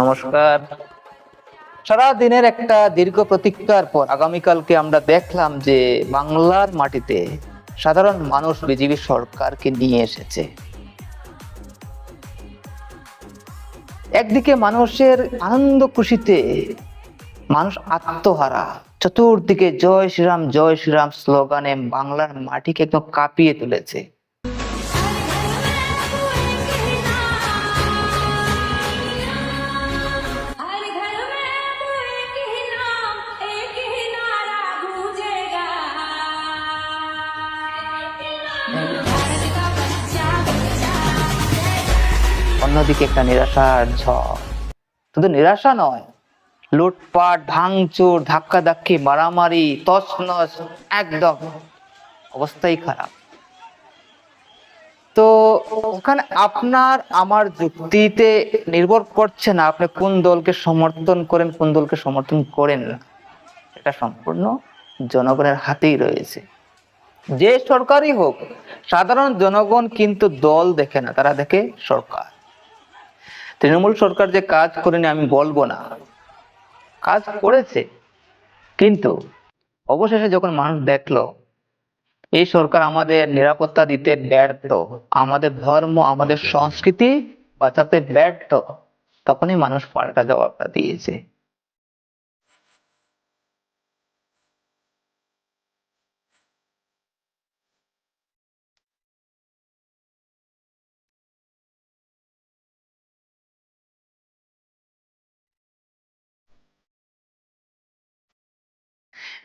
নমস্কার। সারা দিনের একটা দীর্ঘ প্রতীক্ষার পর আগামীকালকে আমরা দেখলাম যে বাংলার মাটিতে সাধারণ মানুষ বিজেপি সরকারকে নিয়ে এসেছে। একদিকে মানুষের আনন্দ খুশিতে মানুষ আত্মহারা, চতুর্দিকে জয় শ্রীরাম স্লোগানে বাংলার মাটিকে একদম কাঁপিয়ে তুলেছে। অন্যদিকে একটা নিরাশার ঝড়, শুধু নিরাশা নয়, লুটপাট, ভাঙচুর, ধাক্কাধাক্কি, মারামারি, তছনছ, একদম অবস্থাই খারাপ। তো ওখানে আপনার আমার যুক্তিতে নির্ভর করছে না আপনি কোন দলকে সমর্থন করেন, কোন দলকে সমর্থন করেন না, এটা সম্পূর্ণ জনগণের হাতেই রয়েছে। যে সরকারই হোক, সাধারণ জনগণ কিন্তু দল দেখে না, তারা দেখে সরকার। তৃণমূল সরকার যে কাজ করেনি আমি বলবো না, কাজ করেছে, কিন্তু অবশেষে যখন মানুষ দেখলো এই সরকার আমাদের নিরাপত্তা দিতে ব্যর্থ, আমাদের ধর্ম, আমাদের সংস্কৃতি বাঁচাতে ব্যর্থ, তখনই মানুষ পাল্টা জবাবটা দিয়েছে।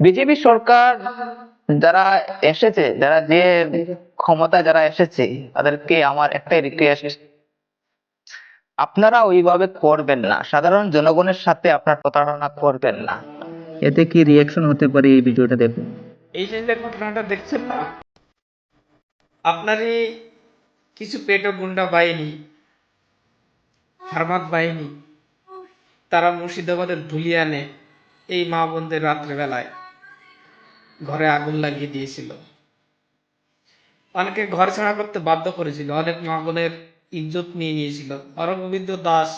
বিজেপি সরকার যারা এসেছে, যারা যে ক্ষমতায় যারা এসেছে, তাদেরকে আমার একটাই রিকোয়েস্ট, আপনারা ওইভাবে করবেন না, সাধারণ জনগণের সাথে আপনার প্রতারণা করবেন না। এতে কি রিয়াকশন হতে পারে এই ভিডিওটা দেখুন। এই যে ঘটনাটা দেখছেন না, আপনারই কিছু পেটো গুন্ডা বাহিনী, ফার্মাত বাহিনী, তারা মুর্শিদাবাদের ধুলিয়ানে এই মা বোনদের রাত্রেবেলায় ঘরে আগুন লাগিয়ে দিয়েছিল। অনেকে ঘর ছাড়া করতে বাধ্য করেছিল, অনেক মা বোনের ইজ্জত নিয়ে নিয়েছিল। অরবিন্দ দাস,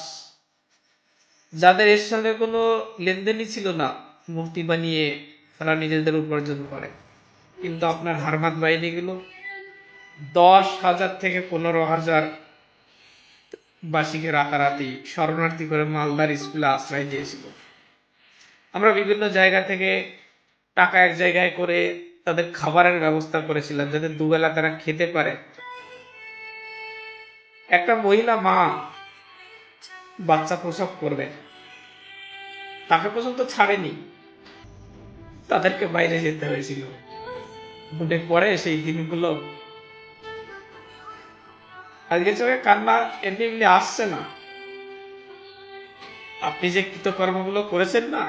যাদের এর সঙ্গে কোনো লেনদেনই ছিল না, মূর্তি বানিয়ে তারা নিজেদের উপার্জন করে। কিন্তু আপনার হারমাত বাহিনীগুলো 10,000 থেকে 15,000 বাসীকে রাতারাতি শরণার্থী করে মালদার স্কুলে আশ্রয় দিয়েছিল। আমরা বিভিন্ন জায়গা থেকে টাকা এক জায়গায় করে তাদের খাবারের ব্যবস্থা করেছিলাম, যাতে দুবেলা তারা খেতে পারে। একটা মহিলা মা বাচ্চা প্রসব করবে, তাকে পর্যন্ত ছাড়েনি, তাদেরকে বাইরে যেতে হয়েছিল। মনে পড়ে সেই দিনগুলো, আজকে চোখে কান্না এমনি এমনি আসছে না। আপনি যে কৃতকর্মগুলো করেছেন না,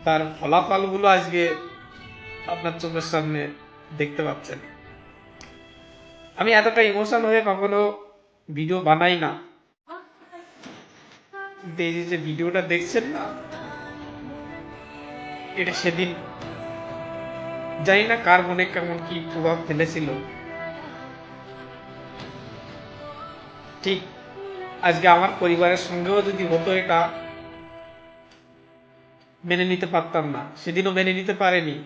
তার ফলাফলগুলো আজকে আপনার চোখের সামনে দেখতে পাচ্ছেন। আমি এতটা ইমোশন হয়ে কখনো ভিডিও বানাই না, এই যে ভিডিওটা দেখছেন না, এটা সেদিন জানি না কার মনে কেমন কি প্রভাব ফেলেছিল। ঠিক আজকে আমার পরিবারের সঙ্গেও যদি হতো, এটা মেনে নিতে পারতাম না, সেদিনও মেনে নিতে পারেনি।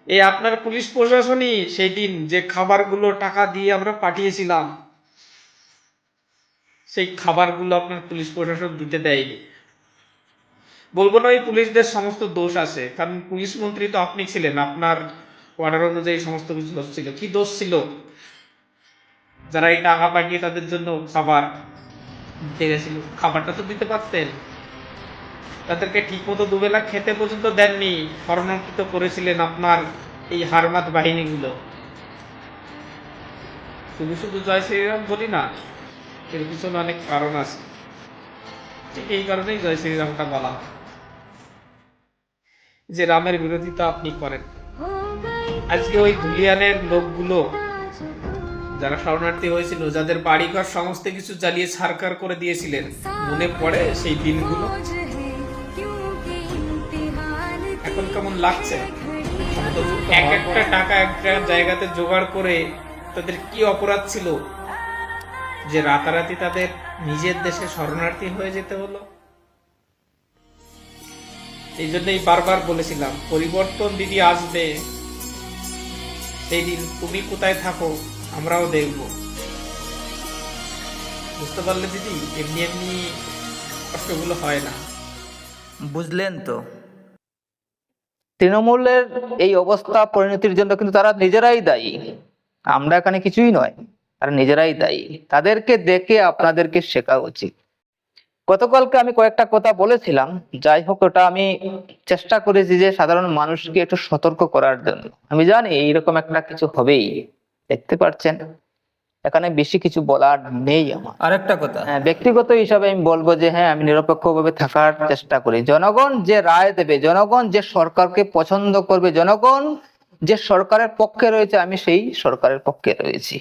এই আপনার পুলিশ প্রশাসনই সেই দিন যে খাবারগুলো টাকা দিয়ে আমরা পাঠিয়েছিলাম, সেই খাবারগুলো আপনার পুলিশ প্রশাসন দিতে দেয়নি। বলবো না এই পুলিশদের সমস্ত দোষ আছে, কারণ পুলিশ মন্ত্রী তো আপনি ছিলেন, আপনার অর্ডার অনুযায়ী সমস্ত কিছু দোষ ছিল। কি দোষ ছিল? যারা এই টাকা পাঠিয়ে তাদের জন্য খাবার দিতে গেছিল, খাবারটা তো দিতে পারতেন। তাদেরকে ঠিক মতো দুবেলা খেতে পর্যন্ত দেননি, শরণার্থিত করেছিলেন আপনার এই হারমাত বাহিনীগুলো। শুধু শুধু জয় শ্রীরাম বলি না, এর পিছনে অনেক কারণ আছে। ঠিক এই কারণেই জয় শ্রীরামটা বলা হয়, যে রামের বিরোধিতা আপনি করেন। আজকে ওই ধুলিয়ানের লোকগুলো যারা শরণার্থী হয়েছিল, যাদের বাড়িঘর সমস্ত কিছু জ্বালিয়ে ছারখার করে দিয়েছিলেন, মনে পড়ে সেই দিনগুলো? এখন কেমন লাগছে? এক একটা টাকা একটা জায়গাতে জোগাড় করে তাদের কি অপরাধ ছিল যে রাতারাতি তাদের নিজের দেশে শরণার্থী হয়ে যেতে হলো? এই জন্যই বারবার বলেছিলাম, পরিবর্তন দিদি আসবে, সেই দিন তুমি কোথায় থাকো আমরাও দেখব। বুঝতে পারলে দিদি? এমনি এমনি কষ্টগুলো হয় না। বুঝলেন তো? তৃণমূলের এই অবস্থা পরিণতির জন্য কিন্তু তারা নিজেরাই দায়ী, আমরা এখানে কিছুই নয়, তারা নিজেরাই দায়ী। তাদেরকে দেখে আপনাদেরকে শেখা উচিত। গতকালকে আমি কয়েকটা কথা বলেছিলাম, যাই হোক, ওটা আমি চেষ্টা করেছি যে সাধারণ মানুষকে একটু সতর্ক করার জন্য। আমি জানি এইরকম একটা কিছু হবেই, দেখতে পাচ্ছেন, এখানে বেশি কিছু বলার নেই আমার। আরেকটা কথা, ব্যক্তিগত হিসাবে আমি বলবো যে হ্যাঁ, আমি নিরপেক্ষভাবে থাকার চেষ্টা করি। জনগণ যে রায় দেবে, জনগণ যে সরকারকে পছন্দ করবে, জনগণ যে সরকারের পক্ষে রয়েছে, আমি সেই সরকারের পক্ষে রয়েছি,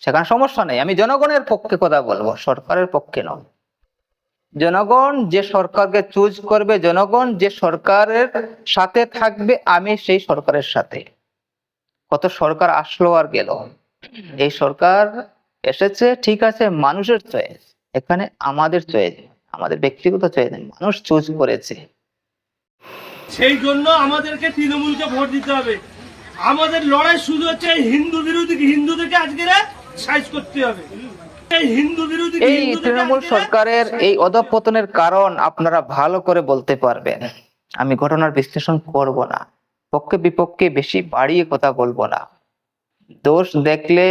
সেখানে সমস্যা নেই। আমি জনগণের পক্ষে কথা বলবো, সরকারের পক্ষে নয়। জনগণ যে সরকারকে চুজ করবে, জনগণ যে সরকারের সাথে থাকবে, আমি সেই সরকারের সাথে। কত সরকার আসলো আর গেল, এই সরকার এসেছে, ঠিক আছে, মানুষের চয়েস। এখানে আমাদের চয়েস, আমাদের ব্যক্তিগত চয়েস, মানুষ চুজ করেছে। সেই জন্য আমাদেরকে তৃণমূলকে ভোট দিতে হবে। আমাদের লড়াই শুরু হচ্ছে এই হিন্দু বিরোধী, হিন্দুদেরকে আজকে সাইজ করতে হবে। এই হিন্দু বিরোধী, এই তৃণমূল সরকারের এই অধঃপতনের কারণ আপনারা ভালো করে বলতে পারবেন। আমি ঘটনার বিশ্লেষণ করব না, পক্ষে বিপক্ষে বেশি বাড়িয়ে কথা বলবো না। দোষ দেখলে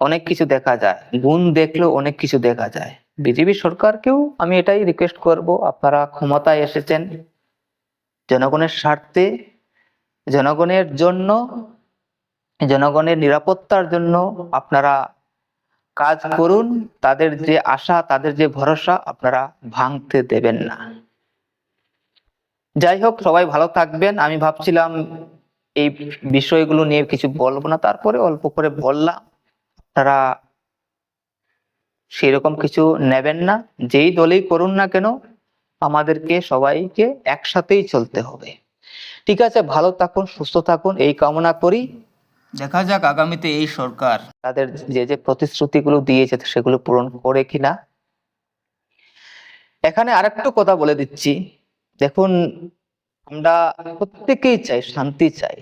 অনেক কিছু দেখা যায়, গুণ দেখলেও অনেক কিছু দেখা যায়। বিজেপি সরকারকেও আমি এটাই রিকোয়েস্ট করব, আপনারা ক্ষমতায় এসেছেন জনগণের স্বার্থে, জনগণের জন্য, জনগণের নিরাপত্তার জন্য আপনারা কাজ করুন। তাদের যে আশা, তাদের যে ভরসা, আপনারা ভাঙতে দেবেন না। যাই হোক, সবাই ভালো থাকবেন। আমি ভাবছিলাম এই বিষয়গুলো নিয়ে কিছু বলবো না, তারপরে অল্প করে বললাম। আপনারা সেরকম কিছু নেবেন না, যেই দলেই করুন না কেন, আমাদেরকে সবাইকে একসাথেই চলতে হবে। ঠিক আছে, ভালো থাকুন, সুস্থ থাকুন, এই কামনা করি। দেখা যাক আগামীতে এই সরকার তাদের যে যে প্রতিশ্রুতিগুলো দিয়েছে সেগুলো পূরণ করে কিনা। এখানে আরেকটু কথা বলে দিচ্ছি, দেখুন, আমরা প্রত্যেকেই চাই শান্তি, চাই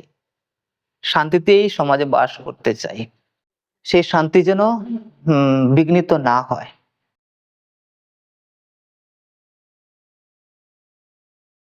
শান্তিতেই সমাজে বাস করতে চাই। সেই শান্তি যেন বিঘ্নিত না হয়।